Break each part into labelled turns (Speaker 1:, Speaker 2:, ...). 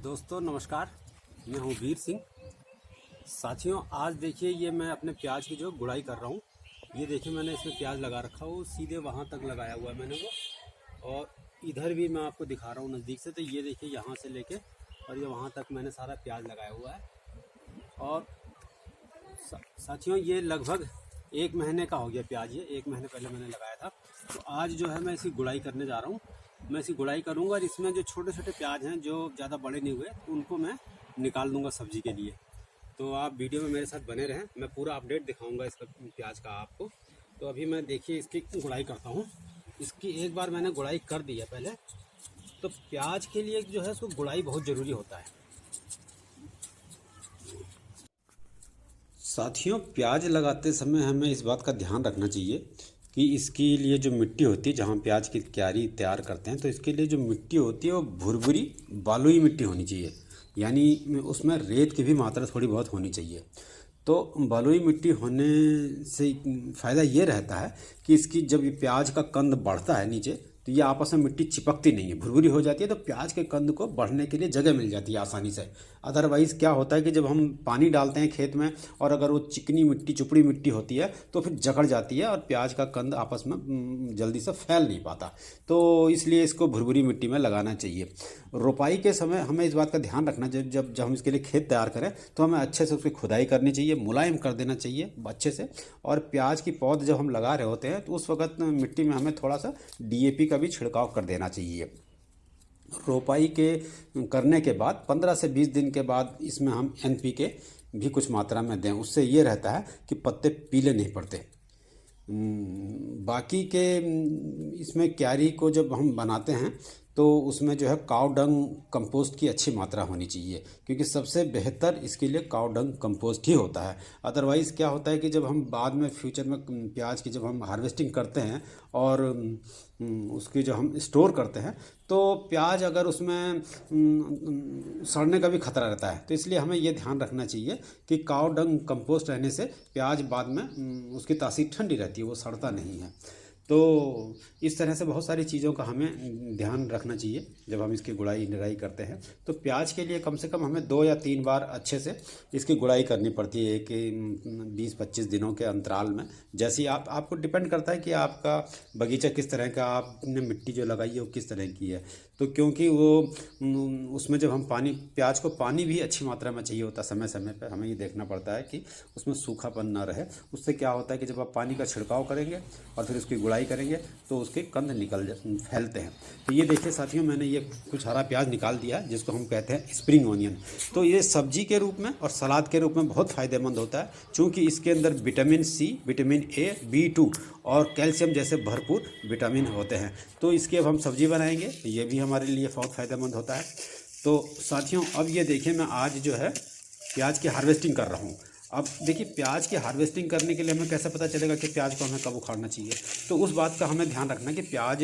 Speaker 1: दोस्तों नमस्कार, मैं हूं वीर सिंह। साथियों, आज देखिए ये मैं अपने प्याज की जो गुड़ाई कर रहा हूं। ये देखिए मैंने इसमें प्याज लगा रखा हो, सीधे वहां तक लगाया हुआ है मैंने वो। और इधर भी मैं आपको दिखा रहा हूं नज़दीक से। तो ये देखिए यहाँ से लेके और ये वहां तक मैंने सारा प्याज लगाया हुआ है। और साथियों ये लगभग 1 महीने का हो गया प्याज। ये 1 महीने पहले मैंने लगाया था। तो आज जो है मैं इसकी गुड़ाई करने जा रहा हूँ। मैं इसकी गुड़ाई करूँगा और इसमें जो छोटे छोटे प्याज हैं जो ज़्यादा बड़े नहीं हुए उनको मैं निकाल दूँगा सब्ज़ी के लिए। तो आप वीडियो में मेरे साथ बने रहें, मैं पूरा अपडेट दिखाऊँगा इसका प्याज का आपको। तो अभी मैं देखिए इसकी गुड़ाई करता हूँ। इसकी एक बार मैंने गुड़ाई कर दी है पहले। तो प्याज के लिए जो है उसको गुड़ाई बहुत ज़रूरी होता है। साथियों, प्याज लगाते समय हमें इस बात का ध्यान रखना चाहिए कि इसके लिए जो मिट्टी होती है, जहाँ प्याज की क्यारी तैयार करते हैं, तो इसके लिए जो मिट्टी होती है वो भुरभुरी बालुई मिट्टी होनी चाहिए। यानी उसमें रेत की भी मात्रा थोड़ी बहुत होनी चाहिए। तो बलुई मिट्टी होने से फ़ायदा ये रहता है कि इसकी जब ये प्याज का कंद बढ़ता है नीचे, तो ये आपस में मिट्टी चिपकती नहीं है, भुरभुरी हो जाती है। तो प्याज के कंद को बढ़ने के लिए जगह मिल जाती है आसानी से। अदरवाइज़ क्या होता है कि जब हम पानी डालते हैं खेत में और अगर वो चिकनी मिट्टी चुपड़ी मिट्टी होती है तो फिर जकड़ जाती है और प्याज का कंद आपस में जल्दी से फैल नहीं पाता। तो इसलिए इसको भुरभुरी मिट्टी में लगाना चाहिए। रोपाई के समय हमें इस बात का ध्यान रखना चाहिए, जब हम इसके लिए खेत तैयार करें तो हमें अच्छे से उसकी खुदाई करनी चाहिए, मुलायम कर देना चाहिए अच्छे से। और प्याज की पौध जब हम लगा रहे होते हैं तो उस वक्त मिट्टी में हमें थोड़ा सा डीएपी का भी छिड़काव कर देना चाहिए। रोपाई के करने के बाद 15 से 20 दिन के बाद इसमें हम एनपीके भी कुछ मात्रा में दें। उससे ये रहता है कि पत्ते पीले नहीं पड़ते। बाकी के इसमें क्यारी को जब हम बनाते हैं तो उसमें जो है काव डंग कंपोस्ट की अच्छी मात्रा होनी चाहिए, क्योंकि सबसे बेहतर इसके लिए काव डंग कंपोस्ट ही होता है। अदरवाइज़ क्या होता है कि जब हम बाद में फ्यूचर में प्याज की जब हम हार्वेस्टिंग करते हैं और उसकी जो हम स्टोर करते हैं तो प्याज अगर उसमें सड़ने का भी खतरा रहता है। तो इसलिए हमें ये ध्यान रखना चाहिए कि काव डंग कंपोस्ट रहने से प्याज बाद में उसकी तासीर ठंडी रहती है, वो सड़ता नहीं है। तो इस तरह से बहुत सारी चीज़ों का हमें ध्यान रखना चाहिए जब हम इसकी गुड़ाई निराई करते हैं। तो प्याज के लिए कम से कम हमें 2 या 3 बार अच्छे से इसकी गुड़ाई करनी पड़ती है, कि 20-25 दिनों के अंतराल में। जैसे आपको डिपेंड करता है कि आपका बगीचा किस तरह का, आपने मिट्टी जो लगाई है वो किस तरह की है। तो क्योंकि वो उसमें जब हम प्याज को पानी भी अच्छी मात्रा में चाहिए होता है, समय समय पर हमें ये देखना पड़ता है कि उसमें सूखापन ना रहे। उससे क्या होता है कि जब आप पानी का छिड़काव करेंगे और फिर उसकी गुड़ाई करेंगे तो उसके कंद फैलते हैं। तो ये देखिए साथियों, मैंने ये कुछ हरा प्याज निकाल दिया जिसको हम कहते हैं स्प्रिंग ऑनियन। तो ये सब्जी के रूप में और सलाद के रूप में बहुत फ़ायदेमंद होता है, क्योंकि इसके अंदर vitamin C, vitamin A, B2 और कैल्शियम जैसे भरपूर विटामिन होते हैं। तो इसकी अब हम सब्जी बनाएंगे, ये भी हमारे लिए बहुत फ़ायदेमंद होता है। तो साथियों, अब ये देखिए मैं आज जो है प्याज की हार्वेस्टिंग कर रहा हूँ। अब देखिए प्याज की हार्वेस्टिंग करने के लिए हमें कैसे पता चलेगा कि प्याज को हमें कब उखाड़ना चाहिए। तो उस बात का हमें ध्यान रखना कि प्याज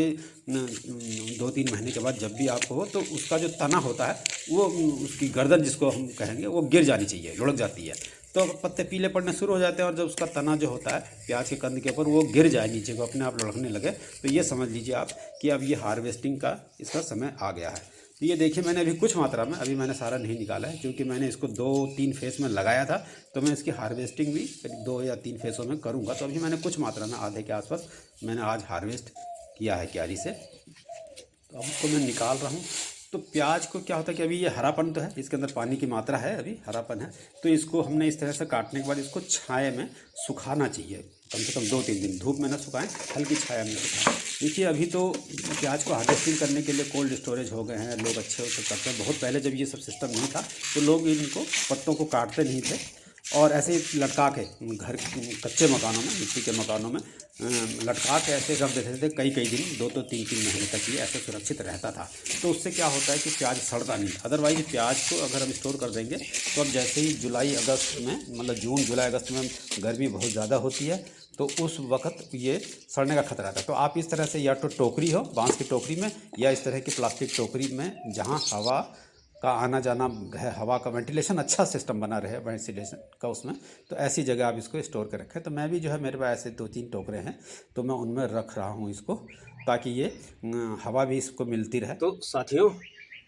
Speaker 1: 2-3 महीने के बाद जब भी आपको हो तो उसका जो तना होता है वो उसकी गर्दन जिसको हम कहेंगे वो गिर जानी चाहिए, लुढ़क जाती है। तो पत्ते पीले पड़ने शुरू हो जाते हैं और जब उसका तना जो होता है प्याज के कंद के ऊपर वो गिर जाए नीचे को, अपने आप लुढ़कने लगे, तो ये समझ लीजिए आप कि अब ये हार्वेस्टिंग का इसका समय आ गया है। तो ये देखिए मैंने अभी कुछ मात्रा में, अभी मैंने सारा नहीं निकाला है क्योंकि मैंने इसको 2-3 फेस में लगाया था। तो मैं इसकी हार्वेस्टिंग भी करीब 2 या 3 फेसों में करूँगा। तो अभी मैंने कुछ मात्रा में, आधे के आसपास मैंने आज हार्वेस्ट किया है क्यारी से। तो अब इसको मैं निकाल रहा हूँ। तो प्याज को क्या होता है कि अभी ये हरापन तो है, इसके अंदर पानी की मात्रा है, अभी हरापन है। तो इसको हमने इस तरह से काटने के बाद इसको छाया में सुखाना चाहिए, कम से कम 2-3 दिन धूप में ना सुखाएं, हल्की छाया में सुखाएं। देखिए अभी तो प्याज को हार्वेस्टिंग करने के लिए कोल्ड स्टोरेज हो गए हैं, लोग अच्छे से करते हैं। बहुत पहले जब ये सब सिस्टम नहीं था तो लोग इनको पत्तों को काटते नहीं थे और ऐसे ही लटका के घर कच्चे मकानों में, मिट्टी के मकानों में लटका के ऐसे रख देते थे कई दिन, 2 तो 3-3 महीने तक ये ऐसे सुरक्षित रहता था। तो उससे क्या होता है कि प्याज सड़ता नहीं। अदरवाइज प्याज को अगर हम स्टोर कर देंगे तो अब जैसे ही जुलाई अगस्त में, मतलब जून जुलाई अगस्त में गर्मी बहुत ज़्यादा होती है तो उस वक्त ये सड़ने का खतरा रहता है। तो आप इस तरह से या तो टोकरी हो, बांस की टोकरी में, या इस तरह की प्लास्टिक टोकरी में जहाँ हवा का आना जाना है, हवा का वेंटिलेशन अच्छा सिस्टम बना रहे वेंटिलेशन का उसमें, तो ऐसी जगह आप इसको स्टोर कर रखें। तो मैं भी जो है, मेरे पास ऐसे 2-3 टोकरे हैं तो मैं उनमें रख रहा हूँ इसको, ताकि ये हवा भी इसको मिलती रहे। तो साथियों,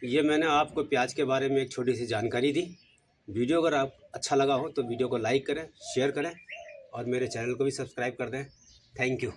Speaker 1: ये मैंने आपको प्याज के बारे में एक छोटी सी जानकारी दी। वीडियो अगर आप अच्छा लगा हो तो वीडियो को लाइक करें, शेयर करें और मेरे चैनल को भी सब्सक्राइब कर दें। Thank you.